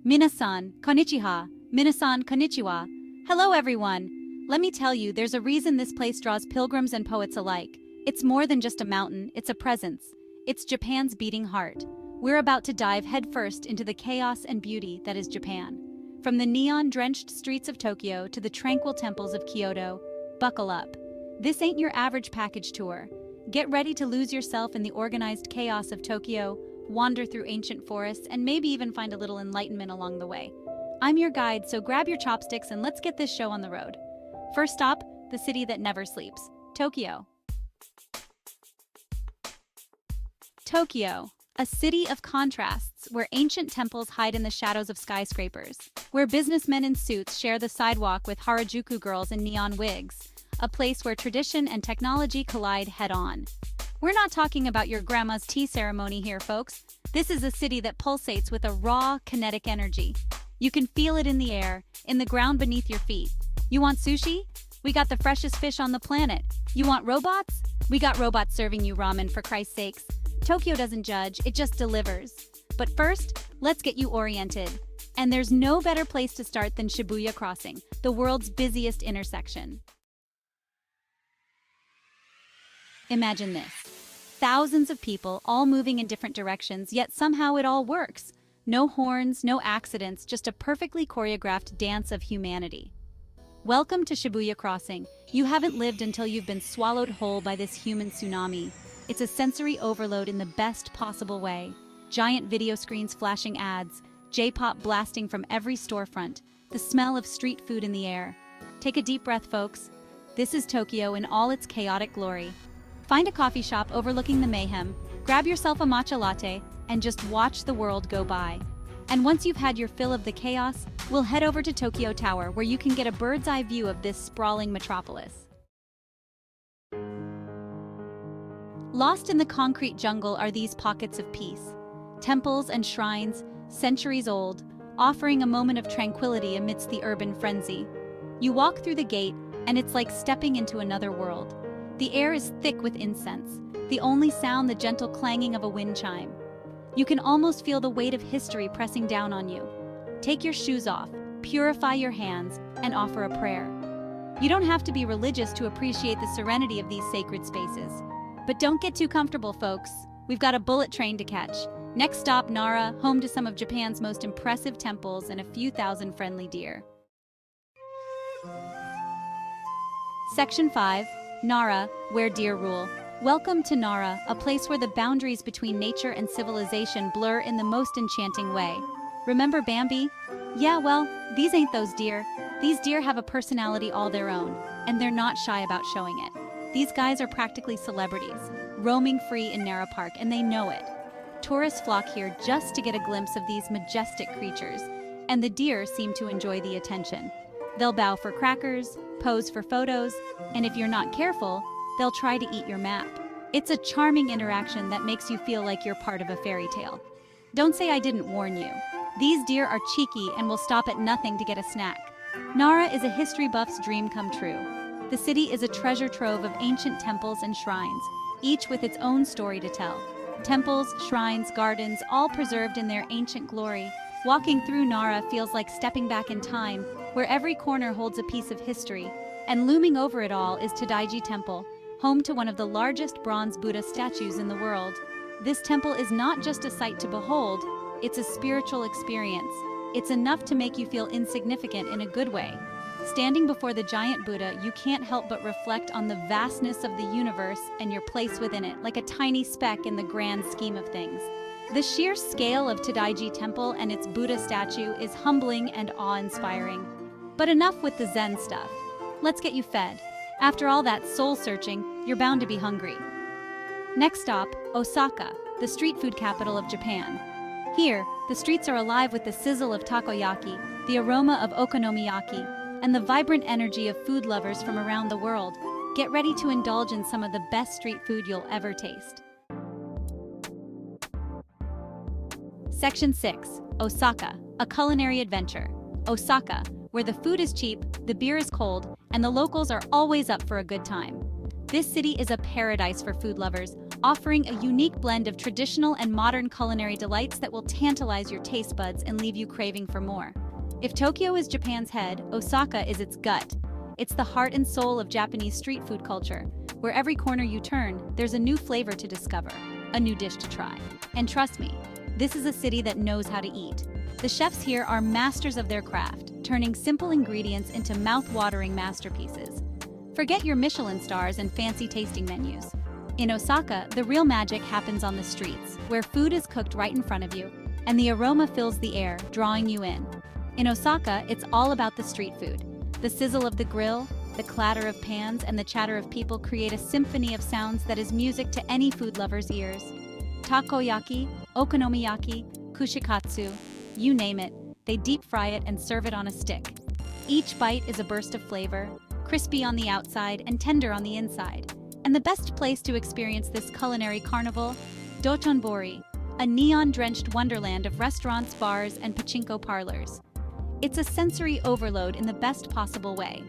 Minasan, konnichiwa. Minasan, konnichiwa. Hello everyone. Let me tell you, there's a reason this place draws pilgrims and poets alike. It's more than just a mountain, it's a presence. It's Japan's beating heart. We're about to dive headfirst into the chaos and beauty that is Japan. From the neon-drenched streets of Tokyo to the tranquil temples of Kyoto, buckle up. This ain't your average package tour. Get ready to lose yourself in the organized chaos of Tokyo, wander through ancient forests, and maybe even find a little enlightenment along the way. I'm your guide, so grab your chopsticks and let's get this show on the road. First stop, the city that never sleeps, Tokyo. Tokyo, a city of contrasts where ancient temples hide in the shadows of skyscrapers, where businessmen in suits share the sidewalk with Harajuku girls in neon wigs, a place where tradition and technology collide head-on. We're not talking about your grandma's tea ceremony here, folks. This is a city that pulsates with a raw, kinetic energy. You can feel it in the air, in the ground beneath your feet. You want sushi? We got the freshest fish on the planet. You want robots? We got robots serving you ramen, for Christ's sakes. Tokyo doesn't judge, it just delivers. But first, let's get you oriented. And there's no better place to start than Shibuya Crossing, the world's busiest intersection. Imagine this. Thousands of people all moving in different directions, yet somehow it all works. No horns, no accidents, just a perfectly choreographed dance of humanity. Welcome to Shibuya Crossing. You haven't lived until you've been swallowed whole by this human tsunami. It's a sensory overload in the best possible way. Giant video screens flashing ads, J-pop blasting from every storefront, the smell of street food in the air. Take a deep breath, folks. This is Tokyo in all its chaotic glory. Find a coffee shop overlooking the mayhem, grab yourself a matcha latte, and just watch the world go by. And once you've had your fill of the chaos, we'll head over to Tokyo Tower, where you can get a bird's-eye view of this sprawling metropolis. Lost in the concrete jungle are these pockets of peace. Temples and shrines, centuries old, offering a moment of tranquility amidst the urban frenzy. You walk through the gate, and it's like stepping into another world. The air is thick with incense, the only sound the gentle clanging of a wind chime. You can almost feel the weight of history pressing down on you. Take your shoes off, purify your hands, and offer a prayer. You don't have to be religious to appreciate the serenity of these sacred spaces. But don't get too comfortable, folks. We've got a bullet train to catch. Next stop, Nara, home to some of Japan's most impressive temples and a few thousand friendly deer. Section 5. Nara, where deer rule. Welcome to Nara, a place where the boundaries between nature and civilization blur in the most enchanting way. Remember Bambi? Yeah, well, these ain't those deer. These deer have a personality all their own, and they're not shy about showing it. These guys are practically celebrities, roaming free in Nara Park, and they know it. Tourists flock here just to get a glimpse of these majestic creatures, and the deer seem to enjoy the attention. They'll bow for crackers, pose for photos, and if you're not careful, they'll try to eat your map. It's a charming interaction that makes you feel like you're part of a fairy tale. Don't say I didn't warn you. These deer are cheeky and will stop at nothing to get a snack. Nara is a history buff's dream come true. The city is a treasure trove of ancient temples and shrines, each with its own story to tell. Temples, shrines, gardens, all preserved in their ancient glory. Walking through Nara feels like stepping back in time, where every corner holds a piece of history. And looming over it all is Todaiji Temple, home to one of the largest bronze Buddha statues in the world. This temple is not just a sight to behold, it's a spiritual experience. It's enough to make you feel insignificant in a good way. Standing before the giant Buddha, you can't help but reflect on the vastness of the universe and your place within it, like a tiny speck in the grand scheme of things. The sheer scale of Todaiji Temple and its Buddha statue is humbling and awe-inspiring. But enough with the Zen stuff. Let's get you fed. After all that soul-searching, you're bound to be hungry. Next stop, Osaka, the street food capital of Japan. Here, the streets are alive with the sizzle of takoyaki, the aroma of okonomiyaki, and the vibrant energy of food lovers from around the world. Get ready to indulge in some of the best street food you'll ever taste. Section 6. Osaka, a culinary adventure. Osaka, where the food is cheap, the beer is cold, and the locals are always up for a good time. This city is a paradise for food lovers, offering a unique blend of traditional and modern culinary delights that will tantalize your taste buds and leave you craving for more. If Tokyo is Japan's head, Osaka is its gut. It's the heart and soul of Japanese street food culture, where every corner you turn, there's a new flavor to discover, a new dish to try. And trust me, this is a city that knows how to eat. The chefs here are masters of their craft, turning simple ingredients into mouth-watering masterpieces. Forget your Michelin stars and fancy tasting menus. In Osaka, the real magic happens on the streets, where food is cooked right in front of you, and the aroma fills the air, drawing you in. In Osaka, it's all about the street food. The sizzle of the grill, the clatter of pans, and the chatter of people create a symphony of sounds that is music to any food lover's ears. Takoyaki, okonomiyaki, kushikatsu, you name it, they deep fry it and serve it on a stick. Each bite is a burst of flavor, crispy on the outside and tender on the inside. And the best place to experience this culinary carnival? Dotonbori, a neon-drenched wonderland of restaurants, bars, and pachinko parlors. It's a sensory overload in the best possible way.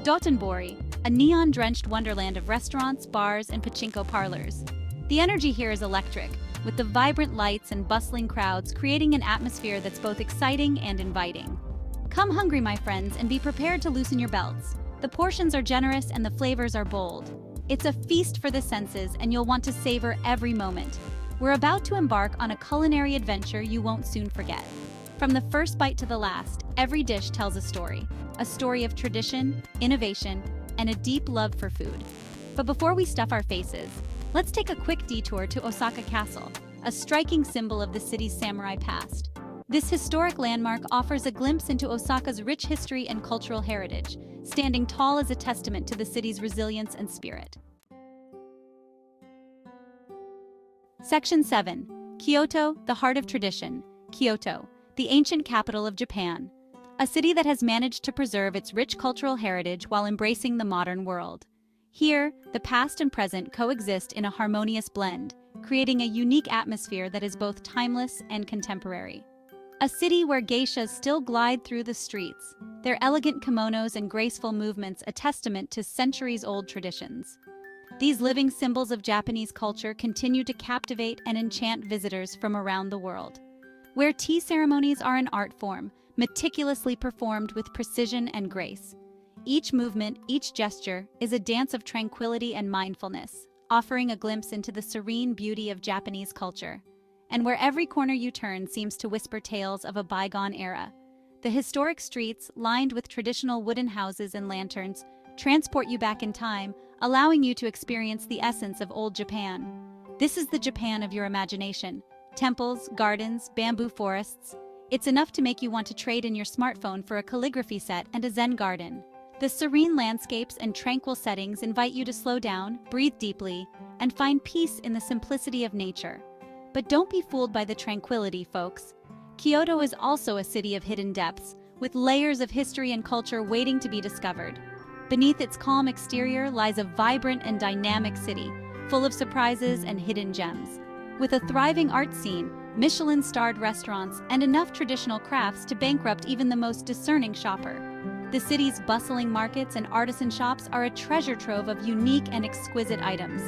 Dotonbori, a neon-drenched wonderland of restaurants, bars, and pachinko parlors. The energy here is electric, with the vibrant lights and bustling crowds creating an atmosphere that's both exciting and inviting. Come hungry, my friends, and be prepared to loosen your belts. The portions are generous and the flavors are bold. It's a feast for the senses, and you'll want to savor every moment. We're about to embark on a culinary adventure you won't soon forget. From the first bite to the last, every dish tells a story of tradition, innovation, and a deep love for food. But before we stuff our faces, let's take a quick detour to Osaka Castle, a striking symbol of the city's samurai past. This historic landmark offers a glimpse into Osaka's rich history and cultural heritage, standing tall as a testament to the city's resilience and spirit. Section 7. Kyoto, the heart of tradition. Kyoto, the ancient capital of Japan. A city that has managed to preserve its rich cultural heritage while embracing the modern world. Here, the past and present coexist in a harmonious blend, creating a unique atmosphere that is both timeless and contemporary. A city where geishas still glide through the streets, their elegant kimonos and graceful movements a testament to centuries-old traditions. These living symbols of Japanese culture continue to captivate and enchant visitors from around the world. Where tea ceremonies are an art form, meticulously performed with precision and grace. Each movement, each gesture, is a dance of tranquility and mindfulness, offering a glimpse into the serene beauty of Japanese culture. And where every corner you turn seems to whisper tales of a bygone era. The historic streets, lined with traditional wooden houses and lanterns, transport you back in time, allowing you to experience the essence of old Japan. This is the Japan of your imagination. Temples, gardens, bamboo forests. It's enough to make you want to trade in your smartphone for a calligraphy set and a Zen garden. The serene landscapes and tranquil settings invite you to slow down, breathe deeply, and find peace in the simplicity of nature. But don't be fooled by the tranquility, folks. Kyoto is also a city of hidden depths, with layers of history and culture waiting to be discovered. Beneath its calm exterior lies a vibrant and dynamic city, full of surprises and hidden gems. With a thriving art scene, Michelin-starred restaurants, and enough traditional crafts to bankrupt even the most discerning shopper. The city's bustling markets and artisan shops are a treasure trove of unique and exquisite items,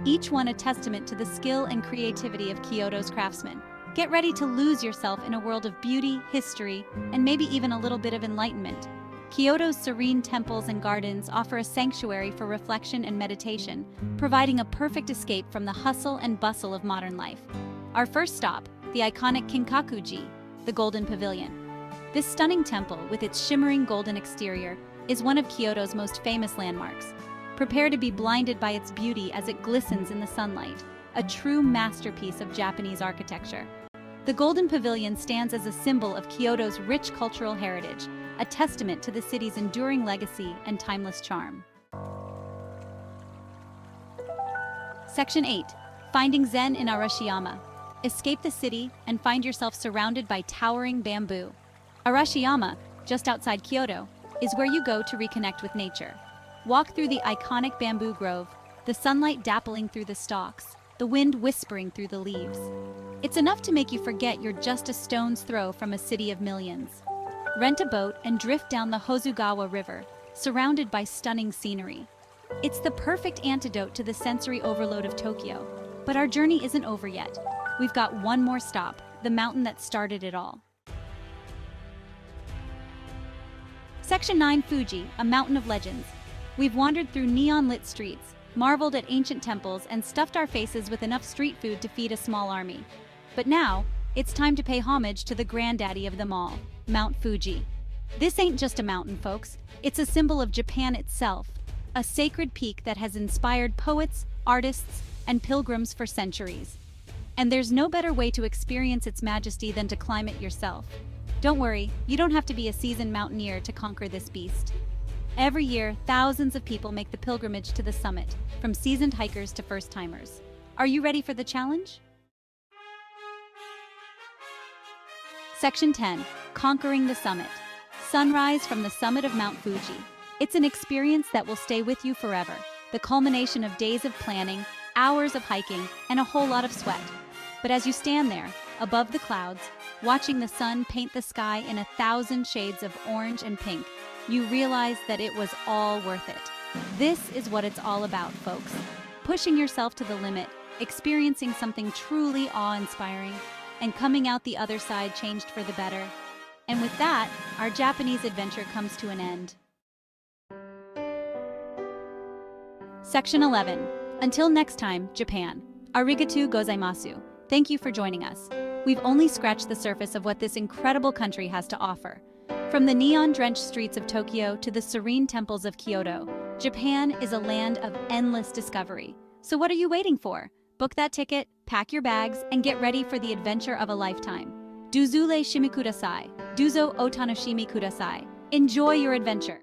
each one a testament to the skill and creativity of Kyoto's craftsmen. Get ready to lose yourself in a world of beauty, history, and maybe even a little bit of enlightenment. Kyoto's serene temples and gardens offer a sanctuary for reflection and meditation, providing a perfect escape from the hustle and bustle of modern life. Our first stop, the iconic Kinkakuji, the Golden Pavilion. This stunning temple, with its shimmering golden exterior, is one of Kyoto's most famous landmarks. Prepare to be blinded by its beauty as it glistens in the sunlight, a true masterpiece of Japanese architecture. The Golden Pavilion stands as a symbol of Kyoto's rich cultural heritage, a testament to the city's enduring legacy and timeless charm. Section 8. Finding Zen in Arashiyama. Escape the city and find yourself surrounded by towering bamboo. Arashiyama, just outside Kyoto, is where you go to reconnect with nature. Walk through the iconic bamboo grove, the sunlight dappling through the stalks, the wind whispering through the leaves. It's enough to make you forget you're just a stone's throw from a city of millions. Rent a boat and drift down the Hozugawa River, surrounded by stunning scenery. It's the perfect antidote to the sensory overload of Tokyo. But our journey isn't over yet. We've got one more stop, the mountain that started it all. Section 9, Fuji, a mountain of legends. We've wandered through neon-lit streets, marveled at ancient temples, and stuffed our faces with enough street food to feed a small army. But now, it's time to pay homage to the granddaddy of them all, Mount Fuji. This ain't just a mountain, folks. It's a symbol of Japan itself, a sacred peak that has inspired poets, artists, and pilgrims for centuries. And there's no better way to experience its majesty than to climb it yourself. Don't worry, you don't have to be a seasoned mountaineer to conquer this beast. Every year, thousands of people make the pilgrimage to the summit, from seasoned hikers to first-timers. Are you ready for the challenge? Section 10, Conquering the Summit. Sunrise from the summit of Mount Fuji. It's an experience that will stay with you forever, the culmination of days of planning, hours of hiking, and a whole lot of sweat. But as you stand there, above the clouds, watching the sun paint the sky in 1,000 shades of orange and pink, you realize that it was all worth it. This is what it's all about, folks. Pushing yourself to the limit, experiencing something truly awe-inspiring, and coming out the other side changed for the better. And with that, our Japanese adventure comes to an end. Section 11. Until next time, Japan. Arigatou gozaimasu. Thank you for joining us. We've only scratched the surface of what this incredible country has to offer. From the neon-drenched streets of Tokyo to the serene temples of Kyoto, Japan is a land of endless discovery. So what are you waiting for? Book that ticket, pack your bags, and get ready for the adventure of a lifetime. Duzule shimi kudasai. Duzo otanoshimi kudasai. Enjoy your adventure.